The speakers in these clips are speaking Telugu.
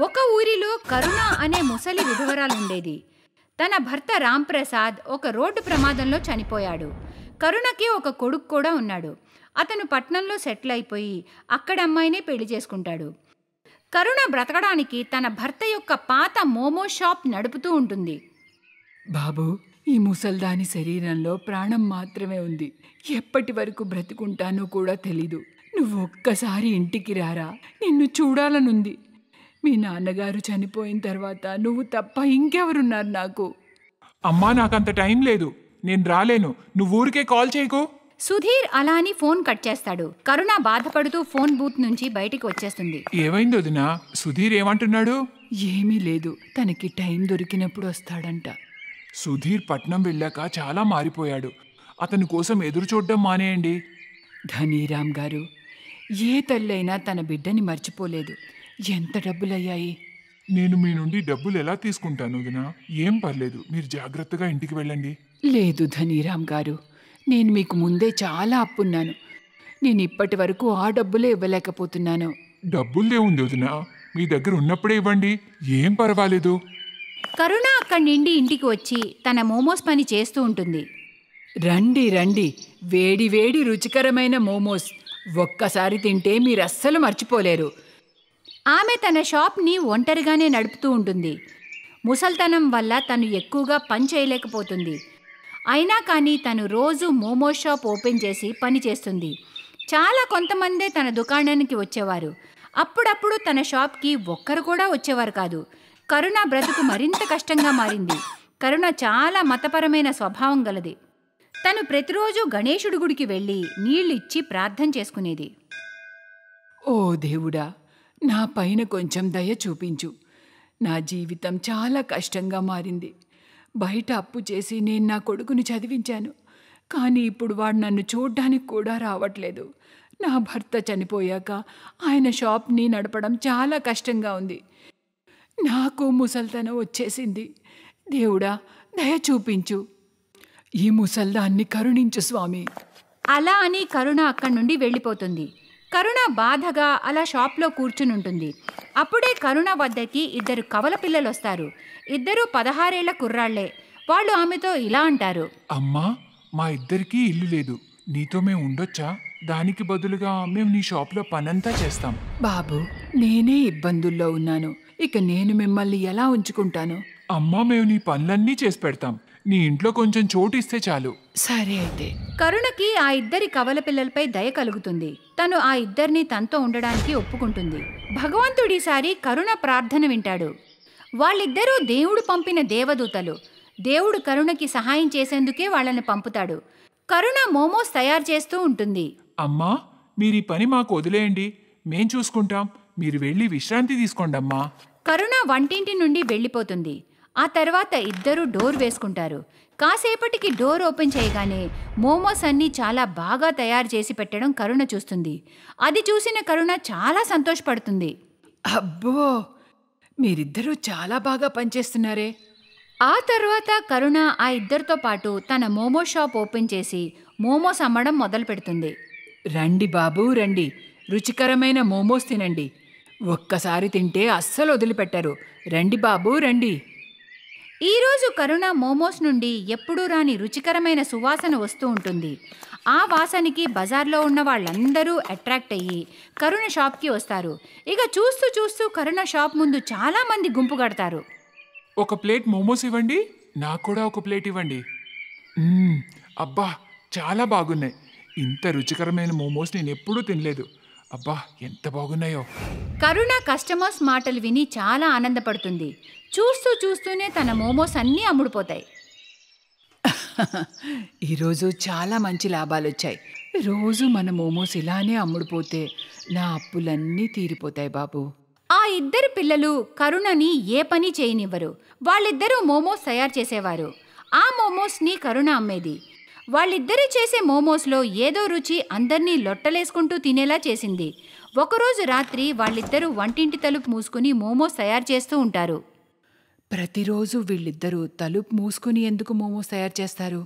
ఒక ఊరిలో కరుణ అనే ముసలి విధవరాలుండేది. తన భర్త రాంప్రసాద్ ఒక రోడ్డు ప్రమాదంలో చనిపోయాడు. కరుణకి ఒక కొడుకు కూడా ఉన్నాడు. అతను పట్నంలో సెటిల్ అయిపోయి అక్కడ అమ్మాయినే పెళ్లి చేసుకుంటాడు. కరుణ బ్రతకడానికి తన భర్త యొక్క పాత మోమో షాప్ నడుపుతూ ఉంటుంది. బాబు, ఈ ముసల్దాని శరీరంలో ప్రాణం మాత్రమే ఉంది. ఎప్పటి వరకు బ్రతుకుంటానో కూడా తెలీదు. నువ్వు ఒక్కసారి ఇంటికి రారా, నిన్ను చూడాలనుంది. మీ నాన్నగారు చనిపోయిన తర్వాత నువ్వు తప్ప ఇంకెవరున్నారు నాకు? అమ్మా, నాకంత టైం లేదు, నేను రాలేను. నువ్వు ఊరికే కాల్ చేయకు. సుధీర్ అలా అని ఫోన్ కట్ చేస్తాడు. కరుణ బాధపడుతూ ఫోన్ బూత్ నుంచి బయటికి వచ్చేస్తుంది. ఏమైంది వదినా? సుధీర్ ఏమంటున్నాడు? ఏమీ లేదు, తనకి టైం దొరికినప్పుడు వస్తాడంట. సుధీర్ పట్నం వెళ్ళాక చాలా మారిపోయాడు. అతని కోసం ఎదురు చూడడం మానేయండి. ధనీరామ్ గారు, ఏ తల్లైనా తన బిడ్డని మర్చిపోలేదు. ఎంత డబ్బులయ్యాయి? నేను మీ నుండి డబ్బులు ఎలా తీసుకుంటాను వదినా? ఏం పర్లేదు, మీరు జాగ్రత్తగా ఇంటికి వెళ్ళండి. లేదు ధనీరామ్ గారు, నేను మీకు ముందే చాలా అప్పున్నాను. నేను ఇప్పటి వరకు ఆ డబ్బులే ఇవ్వలేకపోతున్నాను. డబ్బులదే ఉంది వదినా, మీ దగ్గర ఉన్నప్పుడే ఇవ్వండి, ఏం పర్వాలేదు. కరుణ అక్కడి నుండి ఇంటికి వచ్చి తన మోమోస్ పని చేస్తూ ఉంటుంది. రండి రండి, వేడి వేడి రుచికరమైన మోమోస్. ఒక్కసారి తింటే మీరు అస్సలు మర్చిపోలేరు. ఆమె తన షాప్ని ఒంటరిగానే నడుపుతూ ఉంటుంది. ముసల్తనం వల్ల తను ఎక్కువగా పని చేయలేకపోతుంది. అయినా కానీ తను రోజు మోమో షాప్ ఓపెన్ చేసి పని చేస్తుంది. చాలా కొంతమందే తన దుకాణానికి వచ్చేవారు. అప్పుడప్పుడు తన షాప్కి ఒక్కరు కూడా వచ్చేవారు కాదు. కరుణ బ్రతుకు మరింత కష్టంగా మారింది. కరుణ చాలా మతపరమైన స్వభావం గలది. తను ప్రతిరోజు గణేశుడి గుడికి వెళ్ళి నీళ్లు ఇచ్చి ప్రార్థన చేసుకునేది. ఓ దేవుడా, నా పైన కొంచెం దయ చూపించు. నా జీవితం చాలా కష్టంగా మారింది. బయట అప్పు చేసి నేను నా కొడుకుని చదివించాను. కానీ ఇప్పుడు వాడు నన్ను చూడ్డానికి కూడా రావట్లేదు. నా భర్త చనిపోయాక ఆయన షాప్ని నడపడం చాలా కష్టంగా ఉంది. నాకు ముసల్తనం వచ్చేసింది. దేవుడా, దయ చూపించు. ఈ ముసల్దాన్ని కరుణించు స్వామి. అలా అని కరుణ అక్కడి నుండి వెళ్ళిపోతుంది. కరుణ బాధగా అలా షాప్లో కూర్చుని ఉంటుంది. అప్పుడే కరుణ వద్దకి ఇద్దరు కవల పిల్లలు వస్తారు. ఇద్దరూ 16 ఏళ్ల కుర్రాళ్లే. వాళ్ళు ఆమెతో ఇలా అంటారు. అమ్మా, మా ఇద్దరికీ ఇల్లు లేదు, నీతో మేము ఉండొచ్చా? దానికి బదులుగా మేము నీ షాప్లో పనంతా చేస్తాం. బాబు, నేనే ఇబ్బందుల్లో ఉన్నాను. ఇక నేను మిమ్మల్ని ఎలా ఉంచుకుంటాను? అమ్మా, మేము నీ పనులన్నీ చేసి పెడతాం. నీ ఇంట్లో కొంచెం చోటు ఇస్తే చాలు. సరే అయితే. కరుణకి ఆ ఇద్దరి కవల పిల్లలపై దయ కలుగుతుంది. తను ఆ ఇద్దరిని తనతో ఉండడానికి ఒప్పుకుంటుంది. భగవంతుడిసారి కరుణ ప్రార్థన వింటాడు. వాళ్ళిద్దరూ దేవుడు పంపిన దేవదూతలు. దేవుడు కరుణకి సహాయం చేసేందుకే వాళ్ళని పంపుతాడు. కరుణ మోమోస్ తయారు చేస్తూ ఉంటుంది. అమ్మా, మీరీ పని మాకు వదిలేయండి, మేం చూసుకుంటాం. మీరు వెళ్ళి విశ్రాంతి తీసుకోండమ్మా. కరుణ వంటింటి నుండి వెళ్ళిపోతుంది. ఆ తర్వాత ఇద్దరూ డోర్ వేసుకుంటారు. కాసేపటికి డోర్ ఓపెన్ చేయగానే మోమోస్ అన్నీ చాలా బాగా తయారు చేసి పెట్టడం కరుణ చూస్తుంది. అది చూసిన కరుణ చాలా సంతోషపడుతుంది. అబ్బో, మీరిద్దరూ చాలా బాగా పనిచేస్తున్నారే. ఆ తర్వాత కరుణ ఆ ఇద్దరితో పాటు తన మోమో షాప్ ఓపెన్ చేసి మోమోస్ అమ్మడం మొదలు పెడుతుంది. రండి బాబు, రండి. రుచికరమైన మోమోస్ తినండి. ఒక్కసారి తింటే అస్సలు వదిలిపెట్టరు. రండి బాబు, రండి. ఈరోజు కరుణ మోమోస్ నుండి ఎప్పుడూ రాని రుచికరమైన సువాసన వస్తూ ఉంటుంది. ఆ వాసనకి బజార్లో ఉన్న వాళ్ళందరూ అట్రాక్ట్ అయ్యి కరుణ షాప్కి వస్తారు. ఇక చూస్తూ చూస్తూ కరుణ షాప్ ముందు చాలామంది గుంపు కడతారు. ఒక ప్లేట్ మోమోస్ ఇవ్వండి, నాకు కూడా ఒక ప్లేట్ ఇవ్వండి. అబ్బా, చాలా బాగున్నాయి. ఇంత రుచికరమైన మోమోస్ నేను ఎప్పుడూ తినలేదు. అబ్బా, ఎంత బాగున్నాయో. కరుణ కస్టమర్స్ మాటలు విని చాలా ఆనందపడుతుంది. చూస్తూ చూస్తూనే తన మోమోస్ అన్నీ అమ్ముడుపోతాయి. ఈరోజు చాలా మంచి లాభాలు వచ్చాయి. రోజు మన మోమోస్ ఇలానే అమ్ముడుపోతే నా అప్పులన్నీ తీరిపోతాయి బాబు. ఆ ఇద్దరు పిల్లలు కరుణని ఏ పని చేయనివ్వరు. వాళ్ళిద్దరూ మోమోస్ తయారు చేసేవారు. ఆ మోమోస్ని కరుణ అమ్మేది. వాళ్ళిద్దరూ చేసే మోమోస్లో ఏదో రుచి అందర్నీ లొట్టలేసుకుంటూ తినేలా చేసింది. ఒకరోజు రాత్రి వాళ్ళిద్దరూ వంటింటి తలుపు మూసుకుని మోమోస్ తయారు చేస్తూ ఉంటారు. ప్రతిరోజు వీళ్ళిద్దరూ తలుపు మూసుకుని ఎందుకు మోమోస్ తయారు చేస్తారు?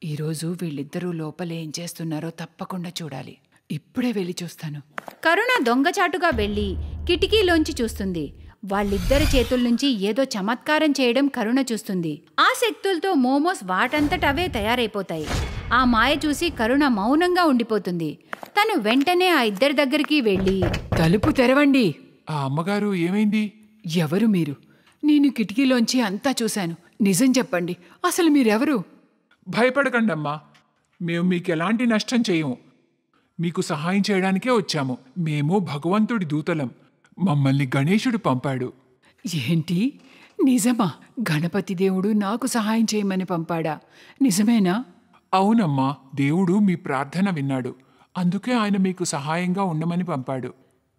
ఈరోజు వీళ్ళిద్దరూ లోపల ఏం చేస్తున్నారో తప్పకుండా చూడాలి. ఇప్పుడే వెళ్ళి చూస్తాను. కరుణ దొంగచాటుగా వెళ్ళి కిటికీలోంచి చూస్తుంది. వాళ్ళిద్దరి చేతుల నుంచి ఏదో చమత్కారం చేయడం కరుణ చూస్తుంది. ఆ శక్తులతో మోమోస్ వాటంతట అవే తయారైపోతాయి. ఆ మాయ చూసి కరుణ మౌనంగా ఉండిపోతుంది. తను వెంటనే ఆ ఇద్దరి దగ్గరికి వెళ్ళి, తలుపు తెరవండి. ఆ అమ్మగారు ఏమైంది? ఎవరు మీరు? నేను కిటికీలోంచి అంతా చూశాను. నిజం చెప్పండి, అసలు మీరెవరు? భయపడకండి అమ్మా, మేము మీకు ఎలాంటి నష్టం చేయము. మీకు సహాయం చేయడానికే వచ్చాము. మేము భగవంతుడి దూతలం. మమ్మల్ని గణేశుడు పంపాడు. ఏంటి? నిజమా? గణపతి దేవుడు నాకు సహాయం చేయమని పంపాడా? నిజమేనా? అవునమ్మా, దేవుడు మీ ప్రార్థన విన్నాడు. అందుకే ఆయన మీకు సహాయంగా ఉండమని పంపాడు.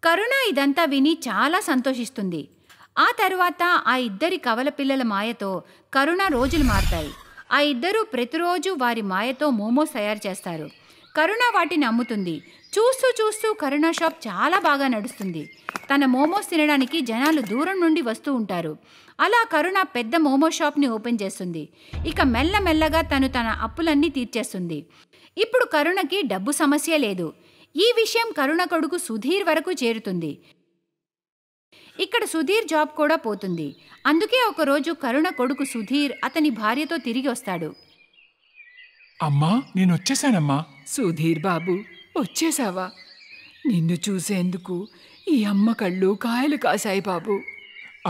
కరుణ ఇదంతా విని చాలా సంతోషిస్తుంది. ఆ తరువాత ఆ ఇద్దరి కవల పిల్లల మాయతో కరుణ రోజులు మారతాయి. ఆ ఇద్దరూ ప్రతిరోజు వారి మాయతో మోమోస్ తయారు చేస్తారు. కరుణ వాటిని అమ్ముతుంది. చూస్తూ చూస్తూ కరుణ షాప్ చాలా బాగా నడుస్తుంది. తన మోమోస్ తినడానికి జనాలు దూరం నుండి వస్తూ ఉంటారు. అలా కరుణ పెద్ద మోమో షాప్ని ఓపెన్ చేస్తుంది. ఇక మెల్లమెల్లగా తన అప్పులన్నీ తీర్చేస్తుంది. ఇప్పుడు కరుణకి డబ్బు సమస్య లేదు. ఈ విషయం కరుణ కొడుకు సుధీర్ వరకు చేరుతుంది. ఇక్కడ సుధీర్ జాబ్ కూడా పోతుంది. అందుకే ఒకరోజు కరుణ కొడుకు సుధీర్ అతని భార్యతో తిరిగి వస్తాడు. అమ్మా, నేను వచ్చేసానమ్మా. సుధీర్ బాబు, వచ్చేసావా? నిన్ను చూసేందుకు ఈ అమ్మ కళ్ళు కాయలు కాశాయి బాబు.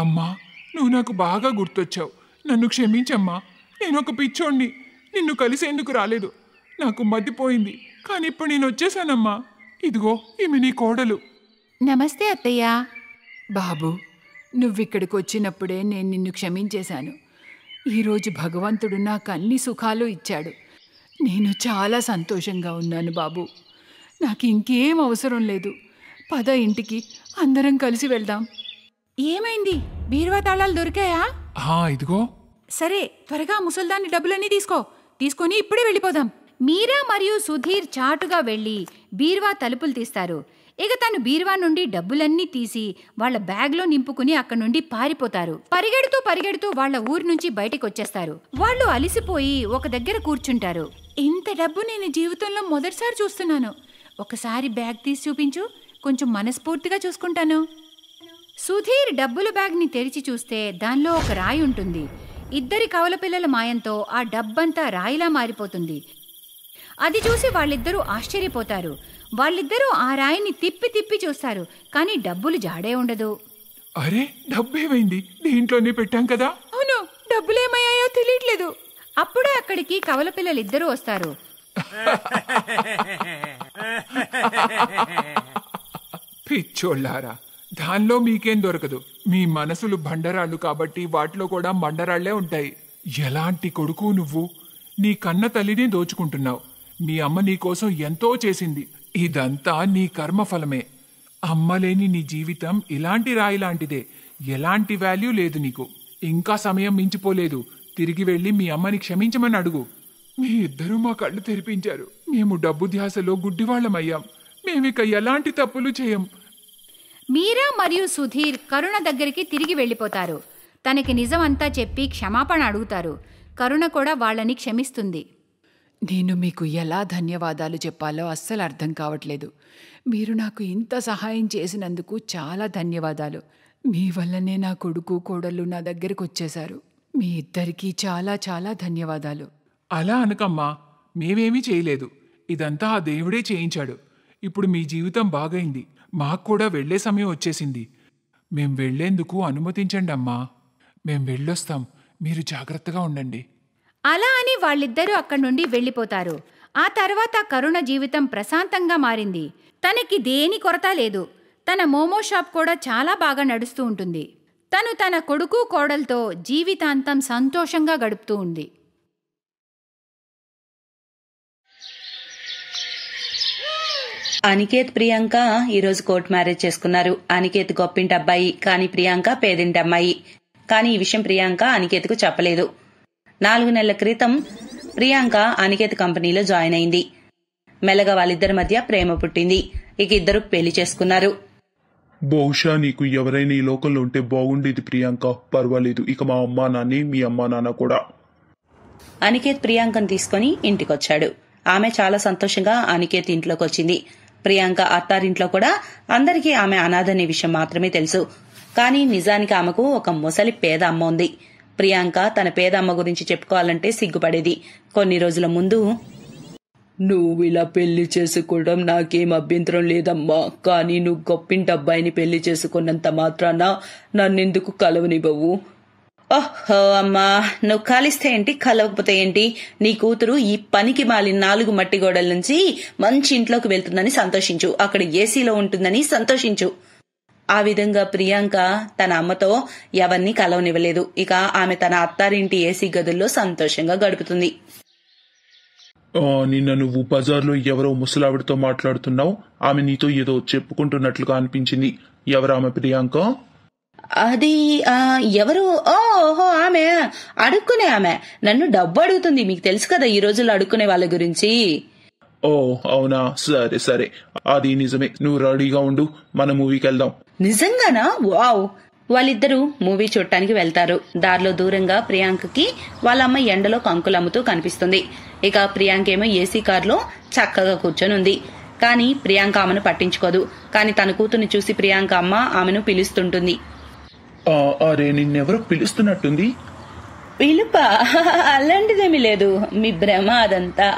అమ్మా, నువ్వు నాకు బాగా గుర్తొచ్చావు. నన్ను క్షమించమ్మా. నేను ఒక పిచ్చోణ్ణి. నిన్ను కలిసేందుకు రాలేదు. నాకు మతిపోయింది. కానీ ఇప్పుడు నేను వచ్చేసానమ్మా. ఇదిగో ఈమె నీ కోడలు. నమస్తే అత్తయ్య. బాబు, నువ్విక్కడికి వచ్చినప్పుడే నేను నిన్ను క్షమించేశాను. ఈరోజు భగవంతుడు నాకు అన్ని సుఖాలు ఇచ్చాడు. నేను చాలా సంతోషంగా ఉన్నాను బాబు. నాకు ఇంకేం అవసరం లేదు. పద ఇంటికి, అందరం కలిసి వెళ్దాం. ఏమైంది? బీరువా తాళాలు దొరికాయా? ఇదిగో. సరే, త్వరగా ముసల్దాన్ని డబ్బులన్నీ తీసుకొని ఇప్పుడే వెళ్ళిపోదాం. మీరా మరియు సుధీర్ చాటుగా వెళ్ళి బీరువా తలుపులు తీస్తారు. ఇక తను బీరువా నుండి డబ్బులన్నీ తీసి వాళ్ళ బ్యాగ్లో నింపుకుని అక్కడి నుండి పారిపోతారు. పరిగెడుతూ వాళ్ళ ఊరి నుంచి బయటికి వచ్చేస్తారు. వాళ్ళు అలిసిపోయి ఒక దగ్గర కూర్చుంటారు. ఇంత డబ్బు నేను జీవితంలో మొదటిసారి చూస్తున్నాను. ఒకసారి బ్యాగ్ తీసి చూపించు, కొంచెం మనస్ఫూర్తిగా చూసుకుంటాను. సుధీర్ డబ్బుల బ్యాగ్ని తెరిచి చూస్తే దానిలో ఒక రాయి ఉంటుంది. ఇద్దరి కవల పిల్లల మాయంతో ఆ డబ్బంతా రాయిలా మారిపోతుంది. అది చూసి వాళ్ళిద్దరూ ఆశ్చర్యపోతారు. వాళ్ళిద్దరూ ఆ రాయిని తిప్పి చూస్తారు. కానీ డబ్బులు జాడే ఉండదు. అరే, డబ్బేమైంది? దీంట్లోనే పెట్టాం కదా. అవును, డబ్బులేమయ్యాయో తెలియట్లేదు. అప్పుడే అక్కడికి కవల పిల్లలిద్దరూ వస్తారు. పిచ్చోళ్ళారా, దానిలో మీకేం దొరకదు. మీ మనసులు బండరాళ్ళు కాబట్టి వాటిలో కూడా బండరాళ్లే ఉంటాయి. ఎలాంటి కొడుకు నువ్వు? నీ కన్న తల్లిని దోచుకుంటున్నావు. మీ అమ్మ నీకోసం ఎంతో చేసింది. ఇదంతా నీ కర్మఫలమే. అమ్మలేని నీ జీవితం ఇలాంటి రాయి లాంటిదే. ఎలాంటి వాల్యూ లేదు నీకు. ఇంకా సమయం మించిపోలేదు. తిరిగి వెళ్ళి మీ అమ్మని క్షమించమని అడుగు. మీ ఇద్దరూ మా కళ్ళు తెరిపించారు. మేము డబ్బు ధ్యాసలో గుడ్డివాళ్లమయ్యాం. మేమిక ఎలాంటి తప్పులు చేయం. మీరా మరియు సుధీర్ కరుణ దగ్గరికి తిరిగి వెళ్ళిపోతారు. తనకి నిజమంతా చెప్పి క్షమాపణ అడుగుతారు. కరుణ కూడా వాళ్ళని క్షమిస్తుంది. నేను మీకు ఎలా ధన్యవాదాలు చెప్పాలో అస్సలు అర్థం కావట్లేదు. మీరు నాకు ఇంత సహాయం చేసినందుకు చాలా ధన్యవాదాలు. మీ వల్లనే నా కొడుకు కోడళ్ళు నా దగ్గరకు వచ్చేశారు. మీ ఇద్దరికీ చాలా చాలా ధన్యవాదాలు. అలా అనకమ్మా, మేమేమీ చేయలేదు. ఇదంతా ఆ దేవుడే చేయించాడు. ఇప్పుడు మీ జీవితం బాగైంది. మాకు కూడా వెళ్లే సమయం వచ్చేసింది. మేం వెళ్లేందుకు అనుమతించండి అమ్మా. మేం వెళ్ళొస్తాం. మీరు జాగ్రత్తగా ఉండండి. అలా అని వాళ్ళిద్దరూ అక్కడి నుండి వెళ్ళిపోతారు. ఆ తర్వాత కరుణ జీవితం ప్రశాంతంగా మారింది. తనకి దేని కొరత లేదు. తన మోమో షాప్ కూడా చాలా బాగా నడుస్తూ ఉంటుంది. తను తన కొడుకు కోడలతో జీవితాంతం సంతోషంగా గడుపుతూ ఉంది. అనికేత్ ప్రియాంక ఈరోజు కోర్టు మ్యారేజ్ చేసుకున్నారు. అనికేత్ గొప్పింటి అబ్బాయి, కానీ ప్రియాంక పేదింటి అమ్మాయి. కానీ ఈ విషయం ప్రియాంక అనికేత్కు చెప్పలేదు. 4 నెలల క్రితం ప్రియాంక అనికేత్ కంపెనీలో జాయిన్ అయింది. మెల్లగా వాళ్ళిద్దరి మధ్య ప్రేమ పుట్టింది. ఇక ఇద్దరు పెళ్లి చేసుకున్నారు. బహుశా నీకు ఎవరైనా ఈ లోకంలో ఉంటే బాగుండేది ప్రియాంక. పర్వాలేదు, ఇక మా అమ్మా నాన్ని, మీ అమ్మా నాన్న కూడా. అనికేత్ ప్రియాంకను తీసుకుని ఇంటికొచ్చాడు. ఆమె చాలా సంతోషంగా అనికేత్ ఇంట్లోకి వచ్చింది. ప్రియాంక అత్తారింట్లో కూడా అందరికీ ఆమె అనాథనే విషయం మాత్రమే తెలుసు. కానీ నిజానికి ఆమెకు ఒక ముసలి పేద అమ్మ ఉంది. ప్రియాంక తన పేద అమ్మ గురించి చెప్పుకోవాలంటే సిగ్గుపడేది. కొన్ని రోజుల ముందు, నువ్వు ఇలా పెళ్లి చేసుకోవడం నాకేం అభ్యంతరం లేదమ్మా, కానీ నువ్వు గొప్పింటి అబ్బాయిని పెళ్లి చేసుకున్నంత మాత్రాన నన్నెందుకు కలవనివ్వవు? ఓహో అమ్మా, నువ్వు కలిస్తే ఏంటి, కలవకపోతే ఏంటి? నీ కూతురు ఈ పనికి మాలిన 4 మట్టి గోడల నుంచి మంచి ఇంట్లోకి వెళ్తుందని సంతోషించు, అక్కడ ఏసీలో ఉంటుందని సంతోషించు. ఆ విధంగా ప్రియాంక తన అమ్మతో ఎవరిని కలవనివ్వలేదు. ఇక ఆమె తన అత్తారింటి ఏసీ గదుల్లో సంతోషంగా గడుపుతుంది. నిన్న నువ్వు బజార్లో ఎవరో ముసలావిడితో మాట్లాడుతున్నావు. ఆమె నీతో ఏదో చెప్పుకుంటున్నట్లుగా అనిపించింది. ఎవరామె ప్రియాంక? అది ఎవరు? ఓహో, ఆమె అడుక్కునే ఆమె. నన్ను డబ్బు అడుగుతుంది. మీకు తెలుసు కదా ఈ రోజుల్లో అడుక్కునే వాళ్ళ గురించి. ఓ అవునా, సరే సరే, అది నిజమే. నువ్వు రెడీగా ఉండు, మన మూవీకి వెళ్దాం. నిజంగానా? వావ్. వాళ్ళిద్దరూ మూవీ చూడటానికి వెళ్తారు. దారిలో దూరంగా ప్రియాంకకి వాళ్ళమ్మ ఎండలో కంకులు అమ్ముతూ కనిపిస్తుంది. ఇక ప్రియాంక ఏమో ఏసీ కారులో చక్కగా కూర్చొని ఉంది. కానీ ప్రియాంక ఆమెను పట్టించుకోదు. కానీ తన కూతుర్ని చూసి ప్రియాంక అమ్మ ఆమెను పిలుస్తుంటుంది. అరే, నిన్నెవరో పిలుస్తున్నట్టుంది. పిలుప? అలాంటిదేమీ లేదు, మీ భ్రమ అదంతా.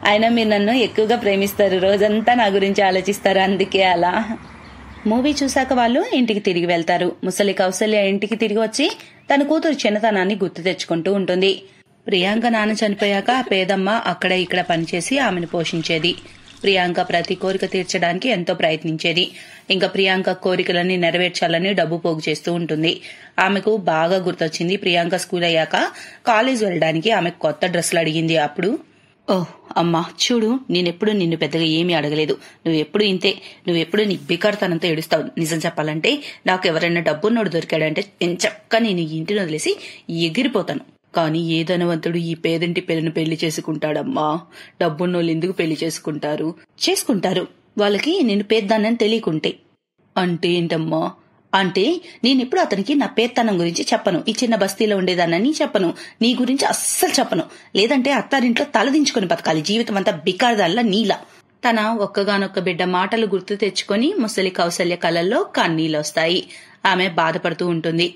అయినా మీరు నన్ను ఎక్కువగా ప్రేమిస్తారు, రోజంతా నా గురించి ఆలోచిస్తారు, అందుకే అలా. మూవీ చూశాక వాళ్ళు ఇంటికి తిరిగి వెళ్తారు. ముసలి కౌసల్య ఇంటికి తిరిగి వచ్చి తన కూతురు చిన్నతనాన్ని గుర్తు తెచ్చుకుంటూ ఉంటుంది. ప్రియాంక నాన్న చనిపోయాక ఆ పేదమ్మ అక్కడ ఇక్కడ పనిచేసి ఆమెను పోషించేది. ప్రియాంక ప్రతి కోరిక తీర్చడానికి ఎంతో ప్రయత్నించేది. ఇంకా ప్రియాంక కోరికలన్నీ నెరవేర్చాలని డబ్బు పోగు చేస్తూ ఉంటుంది. ఆమెకు బాగా గుర్తొచ్చింది. ప్రియాంక స్కూల్ అయ్యాక కాలేజ్ వెళ్ళడానికి ఆమె కొత్త డ్రెస్సులు అడిగింది. అప్పుడు, ఓహ్ అమ్మా చూడు, నేనెప్పుడు నిన్ను పెద్దగా ఏమీ అడగలేదు. నువ్వెప్పుడు ఇంతే, నువ్వెప్పుడు నీ బికార్తనంతో ఏడుస్తావు. నిజం చెప్పాలంటే నాకు ఎవరైనా డబ్బున్నోడు దొరికాడంటే ఎంచక్క నేను ఈ ఇంటిని వదిలేసి ఎగిరిపోతాను. కానీ ఏ ధనవంతుడు ఈ పేదంటి పిల్లను పెళ్లి చేసుకుంటాడమ్మా? డబ్బున్నోళ్ళు ఎందుకు పెళ్లి చేసుకుంటారు వాళ్ళకి నేను పేద్దానని తెలియకుంటే. అంటే ఏంటమ్మా? అంటే నేనెప్పుడు అతనికి నా పేత్తనం గురించి చెప్పను, ఈ చిన్న బస్తీలో ఉండేదానని చెప్పను, నీ గురించి అస్సలు చెప్పను. లేదంటే అత్తారింట్లో తలదించుకుని బతకాలి జీవితం అంతా బికార్దాల్లా నీలా. తన ఒక్కగానొక్క బిడ్డ మాటలు గుర్తు తెచ్చుకొని ముసలి కౌసల్య కళ్ళల్లో కన్నీళ్ళొస్తాయి. ఆమె బాధపడుతూ ఉంటుంది.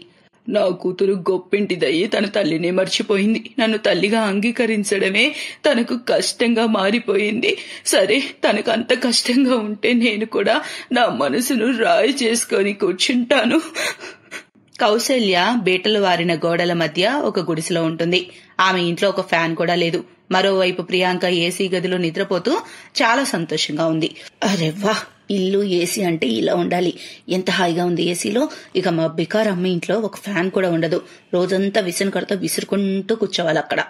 నా కూతురు గొప్పింటిదయ్యి తన తల్లినే మర్చిపోయింది. నన్ను తల్లిగా అంగీకరించడమే తనకు కష్టంగా మారిపోయింది. సరే, తనకు అంత కష్టంగా ఉంటే నేను కూడా నా మనసును రాయి చేసుకొని కూర్చుంటాను. కౌసల్య బీటలు వారిన గోడల మధ్య ఒక గుడిసెలో ఉంటుంది. ఆమె ఇంట్లో ఒక ఫ్యాన్ కూడా లేదు. మరోవైపు ప్రియాంక ఏసీ గదిలో నిద్రపోతూ చాలా సంతోషంగా ఉంది. అరెవ్వా, ఇల్లు ఏసీ అంటే ఇలా ఉండాలి, ఎంత హాయిగా ఉంది ఏసీలో. ఇక మా బికార్ అమ్మ ఇంట్లో ఒక ఫ్యాన్ కూడా ఉండదు. రోజంతా విసురుకుంటూ విసురుకుంటూ కూర్చోవాలి అక్కడ.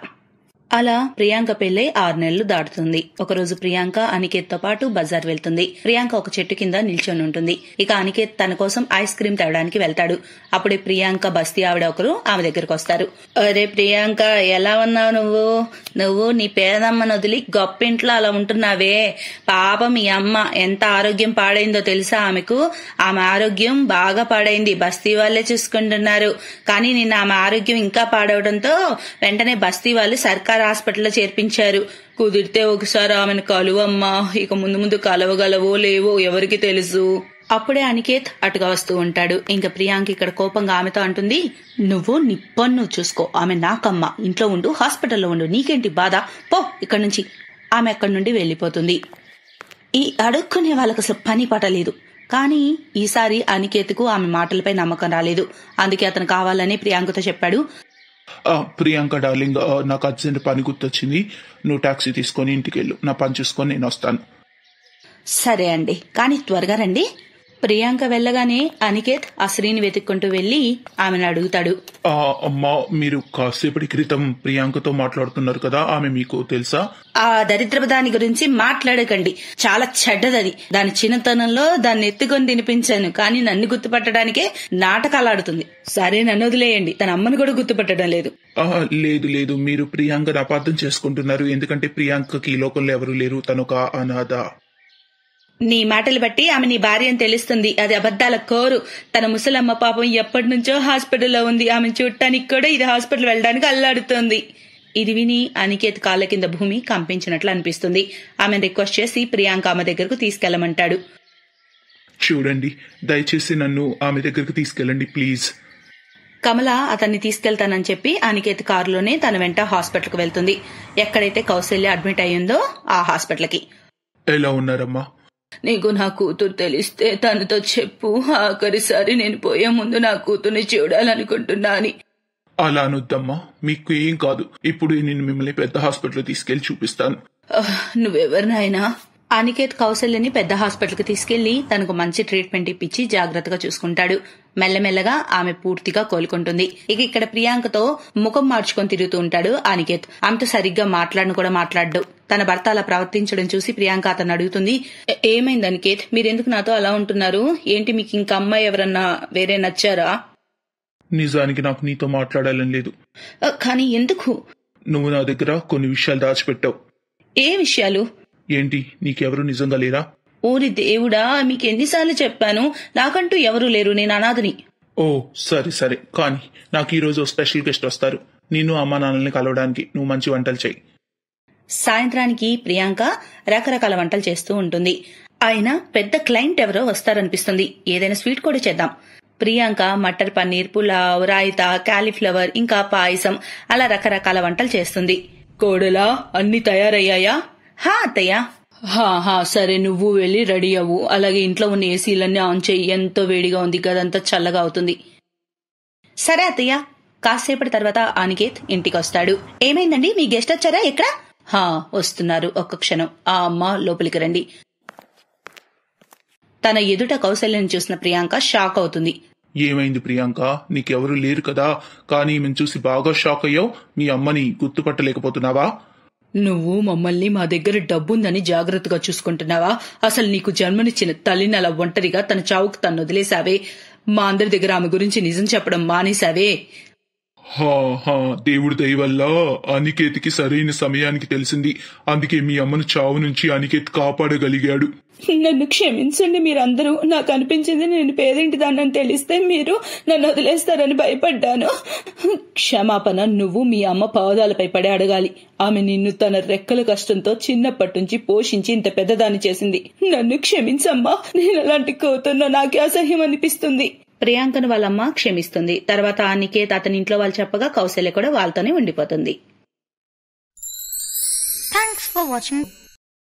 అలా ప్రియాంక పెళ్లై 6 నెలలు దాటుతుంది. ఒకరోజు ప్రియాంక అనికేత్ తో పాటు బజార్ వెళ్తుంది. ప్రియాంక ఒక చెట్టు కింద నిల్చొని ఉంటుంది. ఇక అనికేత్ తన కోసం ఐస్ క్రీమ్ తేవడానికి వెళ్తాడు. అప్పుడే ప్రియాంక బస్తీ ఆవిడ ఒకరు ఆమె దగ్గరకు వస్తారు. అరే ప్రియాంక, ఎలా ఉన్నావు నువ్వు నీ పేదమ్మను వదిలి గొప్పింట్లో అలా ఉంటున్నావే? పాపం మీ అమ్మ ఎంత ఆరోగ్యం పాడైందో తెలుసా ఆమెకు? ఆమె ఆరోగ్యం బాగా పాడైంది, బస్తీ వాళ్లే చూసుకుంటున్నారు. కానీ నిన్న ఆమె ఆరోగ్యం ఇంకా పాడవడంతో వెంటనే బస్తీ వాళ్ళు సర్కార్ హాస్పిటల్లో చేర్పించారు. కుదిరితే ఒకసారి ఆమెను కలువమ్మా, ఇక ముందు ముందు కలవగలవో లేవో ఎవరికి తెలుసు. అప్పుడే అనికేత్ అటుగా వస్తూ ఉంటాడు. ఇంకా ప్రియాంక ఇక్కడ కోపంగా ఆమెతో అంటుంది, నువ్వు నీ పన్ను చూసుకో, ఆమె నాకమ్మ, ఇంట్లో ఉండు, హాస్పిటల్లో ఉండు, నీకేంటి బాధ, పో ఇక్కడి నుంచి. ఆమె అక్కడి నుండి వెళ్లిపోతుంది. ఈ అడుక్కునే వాళ్ళకు అసలు పని పట్టలేదు. కానీ ఈసారి అనికేత్కు ఆమె మాటలపై నమ్మకం రాలేదు. అందుకే అతను కావాలని ప్రియాంకతో చెప్పాడు. ప్రియాంక డార్లింగ్, నాకు అర్జెంట్ పని గుర్తొచ్చింది. నువ్వు టాక్సీ తీసుకొని ఇంటికి వెళ్ళు, నా పని చూసుకొని నేను వస్తాను. సరే అండి, కానీ త్వరగా రండి. ప్రియాంక వెళ్ళగానే అనికేత్ ఆ స్త్రీని వెతుక్కుంటూ వెళ్లి ఆమెను అడుగుతాడు. అమ్మా, మీరు కాసేపటి క్రితం ప్రియాంకతో మాట్లాడుతున్నారు కదా, ఆమె మీకు తెలుసా? ఆ దరిద్రపు దాని గురించి మాట్లాడకండి, చాలా చెడ్డదది. దాని చిన్నతనంలో దాన్ని ఎత్తుకొని తినిపించాను, కానీ నన్ను గుర్తుపట్టడానికే నాటకాలు ఆడుతుంది. సరే, నన్ను వదిలేయండి, తన అమ్మను కూడా గుర్తుపట్టడం లేదు. లేదు లేదు, మీరు ప్రియాంకను అపార్థం చేసుకుంటున్నారు. ఎందుకంటే ప్రియాంకకి ఈ లోకంలో ఎవరు లేరు, తనొక అనాథ. నీ మాటలు బట్టి ఆమె నీ భార్య అని తెలుస్తుంది. అది అబద్దాల కోరు. తన ముసలమ్మ పాపం ఎప్పటి నుంచో హాస్పిటల్లో ఉంది. ఆమె చూడటానికి కూడా ఇది హాస్పిటల్ వెళ్ళడానికి అల్లాడుతోంది. ఇది విని అనికేత్ కాళ్ల కింద భూమి కంపించినట్లు అనిపిస్తుంది. ఆమెను రిక్వెస్ట్ చేసి ప్రియాంక ఆమె దగ్గరకు తీసుకెళ్లమంటాడు. చూడండి, దయచేసి నన్ను ఆమె దగ్గరకు తీసుకెళ్ళండి ప్లీజ్. కమల అతన్ని తీసుకెళ్తానని చెప్పి అనికేత్ కారులోనే తన వెంట హాస్పిటల్కి వెళ్తుంది. ఎక్కడైతే కౌశల్య అడ్మిట్ అయ్యిందో ఆ హాస్పిటల్కి. ఎలా ఉన్నారమ్మా? నీకు నా కూతురు తెలిస్తే తనతో చెప్పు, ఆఖరిసారి నేను పోయే ముందు నా కూతుర్ని చూడాలనుకుంటున్నా అని. అలా అనొద్దమ్మా, మీకు ఏం కాదు. ఇప్పుడు నేను మిమ్మల్ని పెద్ద హాస్పిటల్ తీసుకెళ్లి చూపిస్తాను. నువ్వెవరినైనా? అనికేత్ కౌశల్యని పెద్ద హాస్పిటల్ కి తీసుకెళ్లి తనకు మంచి ట్రీట్మెంట్ ఇప్పించి జాగ్రత్తగా చూసుకుంటాడు. మెల్లమెల్లగా ఆమె పూర్తిగా కోలుకుంటుంది. ఇక ఇక్కడ ప్రియాంకతో ముఖం మార్చుకొని తిరుగుతూ ఉంటాడు అనికేత్. ఆమెతో సరిగ్గా మాట్లాడు. తన భర్త అలా ప్రవర్తించడం చూసి ప్రియాంక అతను అడుగుతుంది, ఏమైంది అనికేత్, మీరెందుకు నాతో అలా ఉంటున్నారు? ఏంటి, మీకు ఇంకా అమ్మాయి ఎవరన్నా వేరే నచ్చారా? నిజానికి నాకు నీతో మాట్లాడాలని లేదు. కానీ ఎందుకు? నువ్వు నా దగ్గర కొన్ని విషయాలు దాచిపెట్టావు. ఏ విషయాలు? ఏంటి, నీకెవరు నిజంగా లేరా? ఓరి దేవుడా, మీకు ఎన్నిసార్లు చెప్పాను, నాకంటూ ఎవరూ లేరు, నేను అనాథని. ఓ సరే, కానీ నాకు ఈ రోజు స్పెషల్ గెస్ట్ వస్తారు. నిన్ను అమ్మా నాన్నల్ని కలవడానికి. నువ్వు మంచి వంటలు చెయ్యి. సాయంత్రానికి ప్రియాంక రకరకాల వంటలు చేస్తూ ఉంటుంది. ఆయన పెద్ద క్లయింట్ ఎవరో వస్తారనిపిస్తుంది. ఏదైనా స్వీట్ కూడా చేద్దాం. ప్రియాంక మటర్ పన్నీర్, పులావ్, రాయితా, కాలీఫ్లవర్, ఇంకా పాయసం, అలా రకరకాల వంటలు చేస్తుంది. కోడలా, అన్ని తయారయ్యాయా? హా అత్తయ్య. సరే, నువ్వు వెళ్ళి రెడీ అవ్వు. అలాగే ఇంట్లో ఉన్న ఏసీలన్నీ ఆన్ చెయ్యి, ఎంతో వేడిగా ఉంది, గదంతా చల్లగా అవుతుంది. సరే అత్తయ్య. కాసేపటి తర్వాత అనికేత్ ఇంటికి వస్తాడు. ఏమైందండి, మీ గెస్ట్ వచ్చారా? ఎక్కడ? వస్తున్నారు, ఒక్క క్షణం. ఆ అమ్మ లోపలికి రండి. తన ఎదుట కౌశల్యం చూసిన ప్రియాంక షాక్ అవుతుంది. ఏమైంది ప్రియాంక? నీకెవరు లేరు కదా, కానీ ఈమెను చూసి బాగా షాక్ అయ్యావు. మీ అమ్మని గుర్తుపట్టలేకపోతున్నావా? నువ్వు మమ్మల్ని మా దగ్గర డబ్బుందని జాగ్రత్తగా చూసుకుంటున్నావా? అసలు నీకు జన్మనిచ్చిన తల్లిని అలా ఒంటరిగా తన చావుకు తను వదిలేశావే. మా అందరి దగ్గర ఆమె గురించి నిజం చెప్పడం మానేశావే. దేవుడి దయ వల్ల అనికేత్కి సరైన సమయానికి తెలిసింది. అందుకే మీ అమ్మను చావు నుంచి అనికేత్ కాపాడగలిగాడు. నన్ను క్షమించండి మీరందరూ. నాకు అనిపించింది నేను పేదింటి దాన్నని తెలిస్తే మీరు నన్ను వదిలేస్తారని భయపడ్డాను. క్షమాపణ నువ్వు మీ అమ్మ పాదాలపై పడి అడగాలి. ఆమె నిన్ను తన రెక్కల కష్టంతో చిన్నప్పటి నుంచి పోషించి ఇంత పెద్దదాన్ని చేసింది. నన్ను క్షమించమ్మా. నేను అలాంటి కూతుర్నో నాకే అసహ్యం అనిపిస్తుంది. ప్రియాంకను వాళ్ళమ్మ క్షమిస్తుంది. తర్వాత అనికేత్ అతని ఇంట్లో వాళ్ళు చెప్పగా కౌశల్య కూడా వాళ్ళతోనే ఉండిపోతుంది. Thanks for watching.